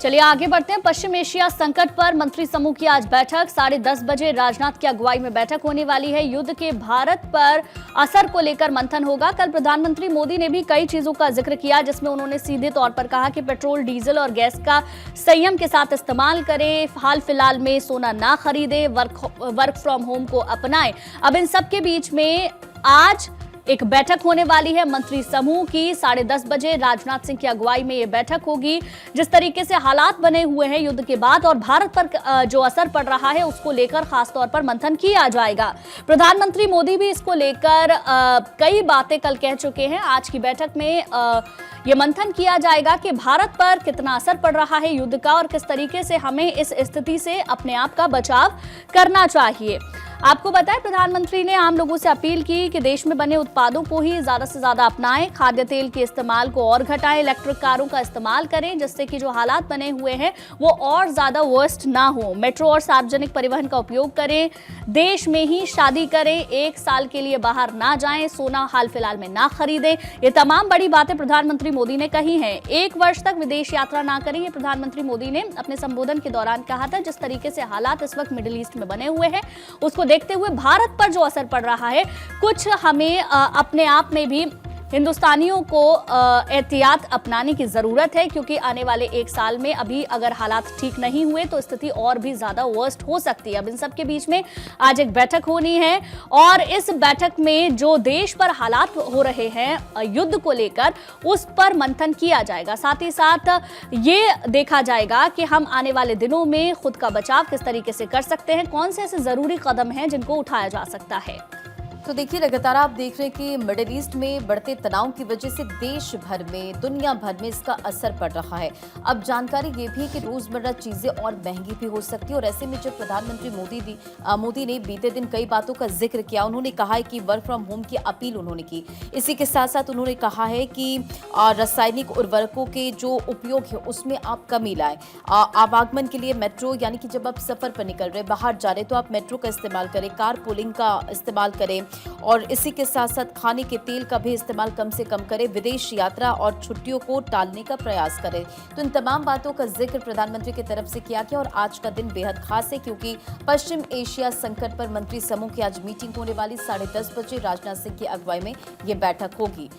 चलिए आगे बढ़ते हैं। पश्चिम एशिया संकट पर मंत्री समूह की आज बैठक 10:30 बजे राजनाथ की अगुवाई में बैठक होने वाली है। युद्ध के भारत पर असर को लेकर मंथन होगा। कल प्रधानमंत्री मोदी ने भी कई चीजों का जिक्र किया, जिसमें उन्होंने सीधे तौर पर कहा कि पेट्रोल, डीजल और गैस का संयम के साथ इस्तेमाल करें, हाल फिलहाल में सोना ना खरीदे, वर्क फ्रॉम होम को अपनाएं। अब इन सब के बीच में आज एक बैठक होने वाली है मंत्री समूह की। 10:30 बजे राजनाथ सिंह की अगुवाई में यह बैठक होगी। जिस तरीके से हालात बने हुए हैं युद्ध के बाद और भारत पर जो असर पड़ रहा है उसको लेकर खासतौर पर मंथन किया जाएगा। प्रधानमंत्री मोदी भी इसको लेकर कई बातें कल कह चुके हैं। आज की बैठक में यह मंथन किया जाएगा कि भारत पर कितना असर पड़ रहा है युद्ध का और किस तरीके से हमें इस स्थिति से अपने आप का बचाव करना चाहिए। आपको बताएं, प्रधानमंत्री ने आम लोगों से अपील की कि देश में बने उत्पादों को ही ज्यादा से ज्यादा अपनाएं, खाद्य तेल के इस्तेमाल को और घटाएं, इलेक्ट्रिक कारों का इस्तेमाल करें जिससे कि जो हालात बने हुए हैं वो और ज्यादा वर्स्ट ना हो। मेट्रो और सार्वजनिक परिवहन का उपयोग करें, देश में ही शादी करें, 1 साल के लिए बाहर ना जाएं, सोना हाल फिलहाल में ना खरीदें। ये तमाम बड़ी बातें प्रधानमंत्री मोदी ने कही हैं। 1 वर्ष तक विदेश यात्रा ना करें, ये प्रधानमंत्री मोदी ने अपने संबोधन के दौरान कहा था। जिस तरीके से हालात इस वक्त मिडिल ईस्ट में बने हुए हैं उसको देखते हुए भारत पर जो असर पड़ रहा है, कुछ हमें अपने आप में भी हिंदुस्तानियों को एहतियात अपनाने की जरूरत है, क्योंकि आने वाले 1 साल में अभी अगर हालात ठीक नहीं हुए तो स्थिति और भी ज्यादा वर्स्ट हो सकती है। अब इन सब के बीच में आज एक बैठक होनी है और इस बैठक में जो देश पर हालात हो रहे हैं युद्ध को लेकर उस पर मंथन किया जाएगा। साथ ही साथ ये देखा जाएगा कि हम आने वाले दिनों में खुद का बचाव किस तरीके से कर सकते हैं, कौन से ऐसे जरूरी कदम हैं जिनको उठाया जा सकता है। तो देखिए, लगातार आप देख रहे हैं कि मिडिल ईस्ट में बढ़ते तनाव की वजह से देश भर में, दुनिया भर में इसका असर पड़ रहा है। अब जानकारी ये भी है कि रोजमर्रा चीजें और महंगी भी हो सकती है और ऐसे में जब प्रधानमंत्री मोदी ने बीते दिन कई बातों का जिक्र किया, उन्होंने कहा है कि वर्क फ्रॉम होम की अपील उन्होंने की। इसी के साथ साथ उन्होंने कहा है कि रासायनिक उर्वरकों के जो उपयोग है उसमें आप कमी लाएं। आवागमन के लिए मेट्रो, यानी कि जब आप सफर पर निकल रहे, बाहर जा रहे तो आप मेट्रो का इस्तेमाल करें, कार पुलिंग का इस्तेमाल करें और इसी के साथ साथ खाने के तेल का भी इस्तेमाल कम से कम करें, विदेश यात्रा और छुट्टियों को टालने का प्रयास करें। तो इन तमाम बातों का जिक्र प्रधानमंत्री की तरफ से किया गया और आज का दिन बेहद खास है क्योंकि पश्चिम एशिया संकट पर मंत्री समूह की आज मीटिंग होने वाली। 10:30 बजे राजनाथ सिंह की अगुवाई में ये बैठक होगी।